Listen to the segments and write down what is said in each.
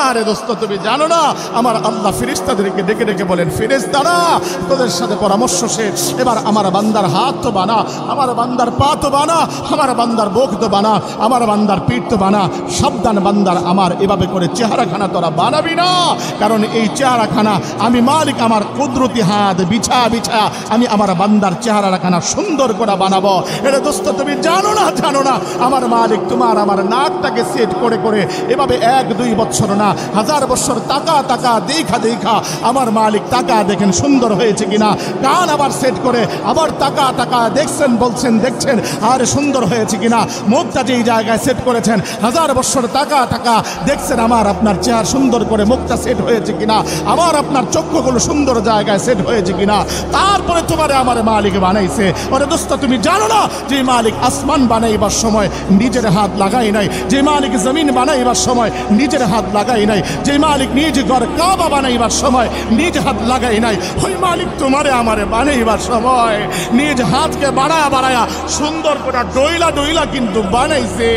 আরে দোস্ত তুমি জানো না আমার আল্লাহ ফেরেশতাদেরকে ডেকে ডেকে বলেন, ফেরেশতারা তোদের সাথে পরামর্শ শেষ, এবার আমার বান্দার হাত তো বানা, আমার বান্দার পা তো বানা, আমার বান্দার বুক তো বানা, আমার বান্দার পিঠ তো বানা। সাবধান বান্দার আমার এভাবে করে চেহারাখানা তোরা বানাবি না, কারণ এই চেহারাখানা আমি মালিক আমার কুদরতি হাত বিছা বিছা আমি আমার বান্দার চেহারাখানা সুন্দর করে বানাবো। এটা দোস্ত তুমি জানো না আমার মালিক তোমার আমার নাকটাকে সেট করে করে এভাবে 1-2 বছর না 1000 বছর টাকা টাকা দেখা দেখা আমার মালিক টাকা দেখেন সুন্দর হয়েছে কিনা, কান আবার সেট করে আবার টাকা টাকা দেখছেন বলছেন দেখছেন আর সুন্দর হয়েছে কিনা, মুখটা যেই জায়গায় সেট করেছেন 1000 বছর টাকা টাকা দেখছেন আমার আপনার চেহারা সুন্দর করে মুখটা সেট হয়েছে কিনা, আমার আপনার চক্ষুগুলো সুন্দর জায়গায় সেট হয়েছে কিনা, তারপরে তোমার আমার মালিক বানাইছে। ওরে দোস্ত তুমি জানো না যে মালিক আসমান বানাইবার সময় নিজের হাত লাগাই নাই, যে মালিক জমিন বানাইবার সময় নিজের হাত লাগাই নাই, যে মালিক নিজ ঘর কাবা বানাইবার সময় নিজ হাত লাগাই নাই, ওই মালিক তোমারে আমারে বানাইবার সময় নিজ হাতকে বাড়ায়া বাড়ায়া সুন্দর করে ডইলা ডইলা কিন্তু বানাইছে।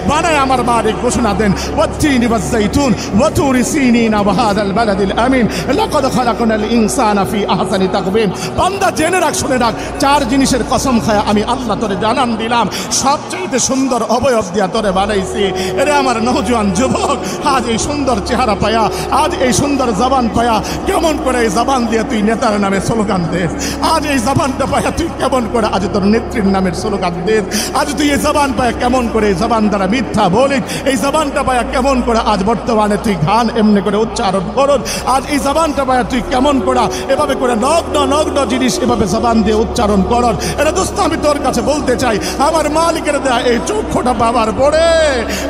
বানায় আমার মালিক ঘোষণা দেন, ওয়াত্তিনি ওয়াজ্জাইতুন ওয়া তুরি সিনিনা ওয়া হাযাল বালাদিল আমিন লাকাদ খালাকনাল ইনসানা ফি আহসানি তাকবীম। বান্দা জেনে রাখ শুনে রাখ, 4 জিনিসের কসম খায় আমি আল্লাহ তোরে জানান দিলাম, সবচেয়ে সুন্দর অবয়ব দিয়া তোরে বানাইছি। এরে আমার নওজোয়ান যুবক, আজ এই সুন্দর চেহারা পায়া, আজ এই সুন্দর জবান পায়া কেমন করে এই জবান দিয়ে তুই নেতার নামে স্লোগান দেস, আজ এই জবানটা পায়া তুই কেমন করে আজ তোর নেত্রীর নামের স্লোগান দেস, আজ তুই এই জবান পায়া কেমন করে এই জবান দ্বারা মিথ্যা বলিস, এই জবানটা পায়া কেমন করে আজ বর্তমানে তুই গান এমনি করে উচ্চারণ করস, আজ এই জবানটা পায়া তুই কেমন করে এভাবে করে নগ্ন নগ্ন জিনিস এভাবে জবান দিয়ে উচ্চারণ করস। এটা দোস্ত আমি তোর কাছে বলতে চাই, আমার মালিকের দেয়া এই চক্ষুটা বাবার পড়ে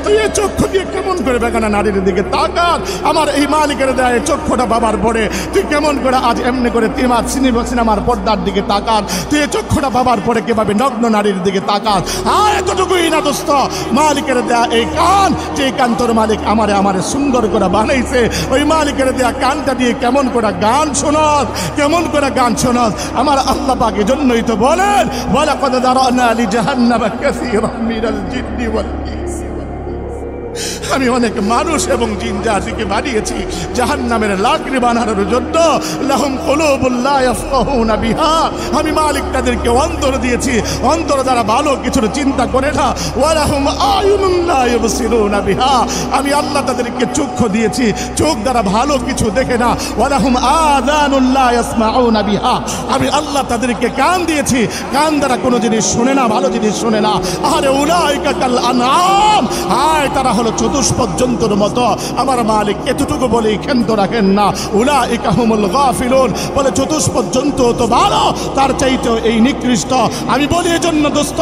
তুই এই চক্ষু দিয়ে কেমন করে বেগানা নারীর দিকে তাকাস, আমার এই মালিকের দেয়া এই চক্ষুটা বাবার পড়ে তুই কেমন করে আজ এমনি করে সিনেমার পর্দার দিকে তাকাস, তুই এই চক্ষুটা বাবার পড়ে কিভাবে নগ্ন নারীর দিকে তাকাস। আর এতটুকুই না দোস্ত, মালিকের দেয়া এই কান, যে কান তোর মালিক আমারে সুন্দর করে বানাইছে, ওই মালিকের দেয়া কানটা দিয়ে কেমন করে গান শোনস, কেমন করে গান শোনস। আমার আল্লাহ পাক এজন্যই তো বলেন, ওয়ালাকাদ যারানা লিজাহান্নামা কাসীরাম মিনাল জিন্নি ওয়াল ইনস। আমি অনেক মানুষ এবং জিন জাতিকে বানিয়েছি জাহান্নামের লাকড়ি বানানোর জন্য। লাহুম কুলুবুল লা ইয়াফকাহুনা বিহা, আমি মালিক তাদেরকে অন্তর দিয়েছি, অন্তর দ্বারা ভালো কিছুর চিন্তা করে না। ওয়া লাহুম আয়ুনুন লা ইউবসিরুনা বিহা, আমি আল্লাহ তাদেরকে চক্ষু দিয়েছি, চোখ দ্বারা ভালো কিছু দেখে না। ওয়া লাহুম আযানুন লা ইয়াসমাউনা বিহা, আমি আল্লাহ তাদেরকে কান দিয়েছি, কান দ্বারা কোনো জিনিস শুনে না, ভালো জিনিস শুনে না। আরে উলাইকা কাল আনআম, আয় তারা হলো চতুষ্পদ জন্তুর মতো। আমার মালিক এতটুকু বলেই ক্ষান্ত রাখেন না, উলাইকা হুমুল গাফিলুন, বলে চতুষ্পদ জন্তু তো ভালো, তার চাইতে এই নিকৃষ্ট। আমি বলি এজন্য দোস্ত,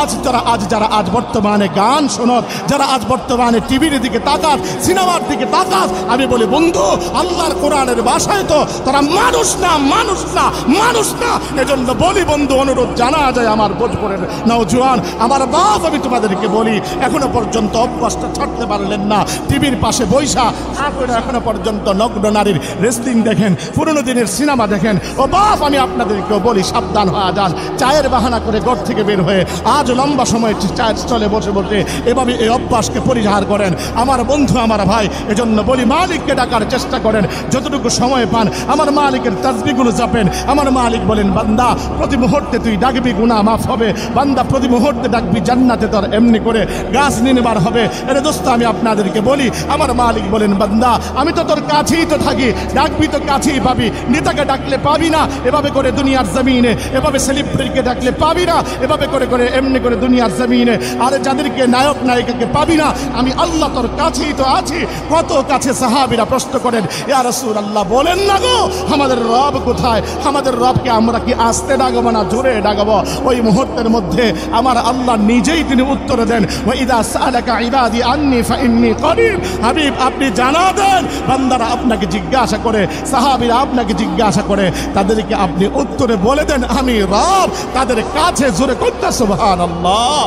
আজ যারা বর্তমানে গান শোনক, যারা আজ বর্তমানে টিভির দিকে তাকাস, সিনেমার দিকে তাকাস, আমি বলি বন্ধু আল্লাহর কোরআনের ভাষায় তো তারা মানুষ না, মানুষ না, মানুষ না। এজন্য বলি বন্ধু, অনুরোধ জানা যায় আমার ভোজপুরের নওজোয়ান, আমার বাপ, আমি তোমাদেরকে বলি এখনো পর্যন্ত অভ্যাসটা ছাড়তে পারলেন না, টিভির পাশে বৈশা আপনারা এখনো পর্যন্ত নগ্ন নারীর রেসলিং দেখেন, পুরনো দিনের সিনেমা দেখেন। ও বাপ, আমি আপনাদেরকেও বলি সাবধান হয়ে যান। চায়ের বাহানা করে ঘর থেকে বের হয়ে আজ লম্বা সময় চায়ের স্টলে বসে বসে এভাবে এই অভ্যাসকে পরিহার করেন আমার বন্ধু, আমার ভাই। এজন্য বলি মালিককে ডাকার চেষ্টা করেন, যতটুকু সময় পান আমার মালিকের তাসবিহগুলো জাপেন। আমার মালিক বলেন, বান্দা প্রতি মুহূর্তে তুই ডাকবি গুনাহ মাফ হবে, বান্দা প্রতি মুহূর্তে ডাকবি জান্নাতে তোর এমনি করে গাছ নির্মাণ হবে। এর দোস্ত আমি আপনাদেরকে বলি, আমার মালিক বলেন, বান্দা আমি তো তোর কাছেই তো থাকি, ডাকবি তো কাছেই পাবি, নেতাকে ডাকলে পাবি না এভাবে করে দুনিয়ার জমিনে, এভাবে সেলিব্রিটিকে ডাকলে পাবি না এভাবে করে করে এমনি করে দুনিয়ার জমিনে, আর যাদেরকে নায়ক নায়িকাকে পাবি না, আমি আল্লাহ তোর কাছেই তো আছি। কত কাছে সাহাবীরা প্রশ্ন করেন, ইয়া রাসূলুল্লাহ বলেন না গো আমাদের রব কোথায়, আমাদের রবকে আমরা কি আস্তে ডাকবো না জোরে ডাকবো? ওই মুহূর্তের মধ্যে আমার আল্লাহ নিজেই তিনি উত্তর দেন, ওয়া ইযা সাআলাকা ইবাদি আন্নী ফাইন্নী করিব। হাবিব আপনি জানা দেন, বান্দারা আপনাকে জিজ্ঞাসা করে, সাহাবীরা আপনাকে জিজ্ঞাসা করে, তাদেরকে আপনি উত্তরে বলে দেন আমি রব তাদের কাছে। জোরে করতে সুবহানাল্লাহ।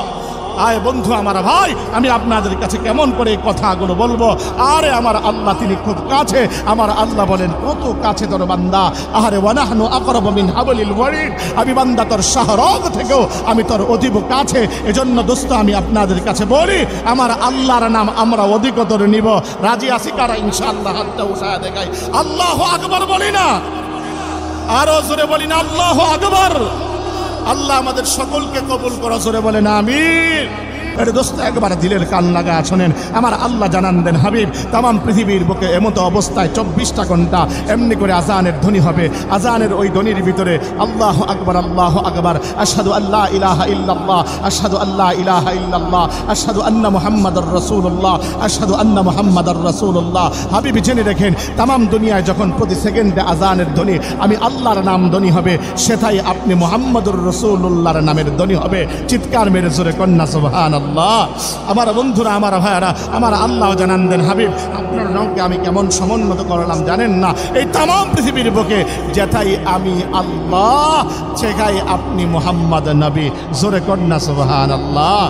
আয় বন্ধু আমার ভাই, আমি আপনাদের কাছে কেমন করে এই কথাগুলো বলবো? আরে আমার আল্লাহ তিনি খুব কাছে। আমার আল্লাহ বলেন কত কাছে তোর বান্দা। আরে ওয়ানাহনু আকরাবু মিন হাবলিল ওয়ারিদ, আমি বান্দা তোর শাহরগ থেকেও আমি তোর অধিক কাছে। এজন্য দোস্ত আমি আপনাদের কাছে বলি, আমার আল্লাহর নাম আমরা অধিকতর নিব। রাজি আছি কারা? ইনশাআল্লাহ হাতটা উঠায় দেখাই। আল্লাহু আকবার বলি না? আরো জোরে বলি না আল্লাহু আকবার? আল্লাহ আমাদের সকলকে কবুল করো, জোরে বলেন আমিন। আরে দোস্ত একবার দিলের কান লাগা শোনেন, আমার আল্লাহ জানান দেন হাবিব তামাম পৃথিবীর বুকে এমতো অবস্থায় 24টা ঘন্টা এমনি করে আজানের ধ্বনি হবে। আজানের ওই ধ্বনির ভিতরে আল্লাহু আকবার, আল্লাহু আকবার, আশহাদু আল্লা ইলাহা ইল্লাল্লাহ, আশহাদু আল্লা ইলাহা ইল্লাল্লাহ, আশহাদু আন্না মুহাম্মাদুর রাসূলুল্লাহ, আশহাদু আন্না মুহাম্মাদুর রাসূলুল্লাহ। হাবিব জেনে রেখেন, তামাম দুনিয়ায় যখন প্রতি সেকেন্ডে আজানের ধ্বনি আমি আল্লাহর নাম ধ্বনি হবে, সেটাই আপনি মুহাম্মাদুর রাসূলুল্লাহর নামের ধ্বনি হবে। চিৎকার মেরে জোরে কন্যা সুবহানাল্লাহ। আমার বন্ধুরা, আমার ভাইয়ারা, আমার আল্লাহ জানান দেন হাবিব আপনার নামকে আমি কেমন সমুন্নত করলাম জানেন না? এই তামাম পৃথিবীর বুকে যেটাই আমি আল্লাহ, সেটাই আপনি মুহাম্মদ নবী। জোরে কন্যা সুবহানাল্লাহ।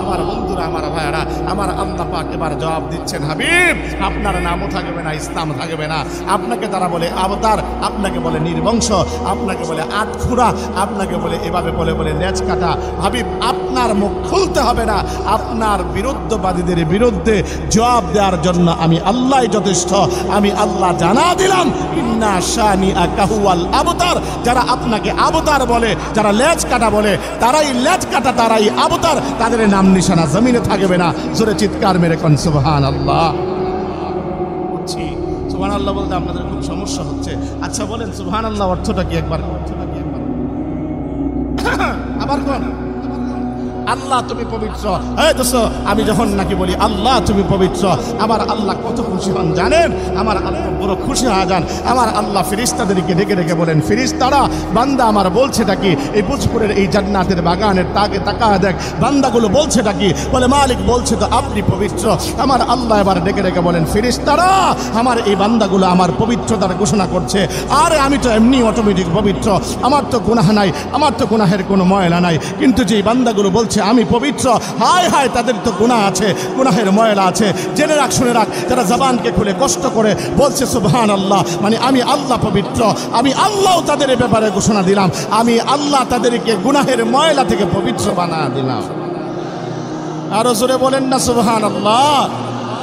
আমার বন্ধুরা, আমার ভাইয়ারা, আমার আল্লাহ পাক এবার জবাব দিচ্ছেন, হাবিব আপনার নামও থাকবে না, ইসলাম থাকবে না। আপনাকে তারা বলে আবতার, আপনাকে বলে নির্বংশ, আপনাকে বলে আটখুরা, আপনাকে বলে এভাবে বলে বলে লেজ কাটা। হাবিব আপনার মুখ খুলতে হবে না, আপনার বিরুদ্ধবাদীদের বিরুদ্ধে জবাব দেওয়ার জন্য আমি আল্লাহ যথেষ্ট। আমি আল্লাহ জানা দিলাম, ইন্না শানিআকা হুয়াল আবতার। যারা আপনাকে আবতার বলে, যারা লেজ কাটা বলে, তারাই লেজ কাটা, তারাই আবতার, তাদের নাম নিশানা জমিনে থাকবে না। জোরে চিৎকার মেরে কোন সুবহানাল্লাহ। সুবহানাল্লাহ বলতে আপনাদের খুব সমস্যা হচ্ছে। আচ্ছা বলেন সুবহানাল্লাহ অর্থটা কি? একবার আবার কোন? আল্লাহ তুমি পবিত্র। এই দোস্ত আমি যখন নাকি বলি আল্লাহ তুমি পবিত্র, আমার আল্লাহ কত খুশি হন জানেন? আমার আল্লাহ বড় খুশি হয়ে যান। আমার আল্লাহ ফেরেশতাদেরকে ডেকে ডেকে বলেন, ফেরেশতারা বান্দা আমার বলছেটা কি? এই ভোজপুরের এই জান্নাতের বাগানের তাকে তাকায় দেখ, বান্দাগুলো বলছেটা কি? বলে মালিক বলছে তো আপনি পবিত্র। আমার আল্লাহ এবার ডেকে ডেকে বলেন, ফেরেশতারা আমার এই বান্দাগুলো আমার পবিত্রতার ঘোষণা করছে। আরে আমি তো এমনি অটোমেটিক পবিত্র, আমার তো গুনাহ নাই, আমার তো গুনাহের কোনো ময়লা নাই। কিন্তু যে বান্দাগুলো বলছে আমি পবিত্র, হায় হায় তাদের তো গুনাহ আছে, গুনাহের ময়লা আছে। জেনে রাখ, শুনে রাখ, যারা জবানকে খুলে কষ্ট করে বলছে সুবহানাল্লাহ, মানে আমি আল্লাহ পবিত্র, আমি আল্লাহ তাদের ব্যাপারে ঘোষণা দিলাম, আমি আল্লাহ তাদেরকে গুনাহের ময়লা থেকে পবিত্র বানিয়ে দিলাম। আরো জোরে বলেন না সুবহানাল্লাহ।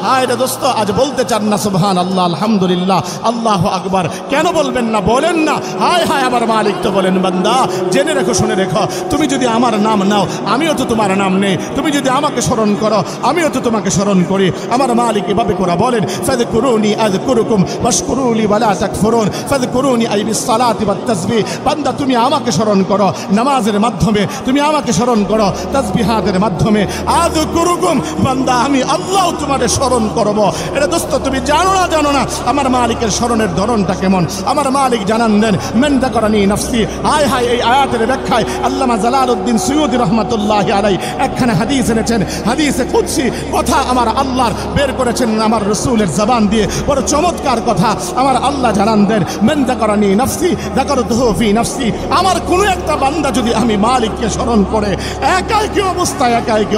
হায় রে দোস্ত, আজ বলতে চান না সুবহানাল্লাহ, আলহামদুলিল্লাহ, আল্লাহু আকবার? কেন বলবেন না? বলেন না। হায় হায় আমার মালিক তো বলেন, বান্দা জেনে রেখো, শুনে রেখো, তুমি যদি আমার নাম নাও আমিও তো তোমার নাম নেই, তুমি যদি আমাকে স্মরণ করো আমিও তো তোমাকে স্মরণ করি। আমার মালিক এভাবে করে বলেন, ফাযকুরুনি আযকুরুকুম ওয়াশকুরুলি ওয়ালা তাকফুরুন, ফাযকুরুনি আই বিসসালাতি ওয়াত তাসবিহ। বান্দা তুমি আমাকে স্মরণ করো নামাজের মাধ্যমে, তুমি আমাকে স্মরণ করো তাসবিহাতের মাধ্যমে। আযকুরুকুম, বান্দা আমি আল্লাহ তোমারে স্মরণ করব। এটা দোস্ত তুমি জানো না আমার মালিকের স্মরণের ধরনটা কেমন? আমার মালিক জানান দেন, মান যাকারানি নাফসি। হায় হায় এই আয়াতের ব্যাখ্যায় আল্লামা জালালউদ্দিন সুয়ুতি রাহমাতুল্লাহি আলাইহি একখানা হাদিস এনেছেন। হাদিসে কুদসি কথা আমার আল্লাহর বের করেছেন আমার রাসূলের জবান দিয়ে, বড় চমৎকার কথা। আমার আল্লাহ জানান দেন, মান যাকারানি নাফসি যাকারতুহু ফি নাফসি। আমার কোনো একটা বান্দা যদি আমি মালিককে স্মরণ করে একাই কি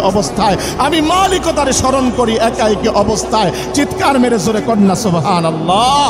অবস্থায় আমি মালিকও তারে স্মরণ করি একাই কি অবস্থায়। চিৎকার মেরে জোরে কন্যা সুবহানাল্লাহ।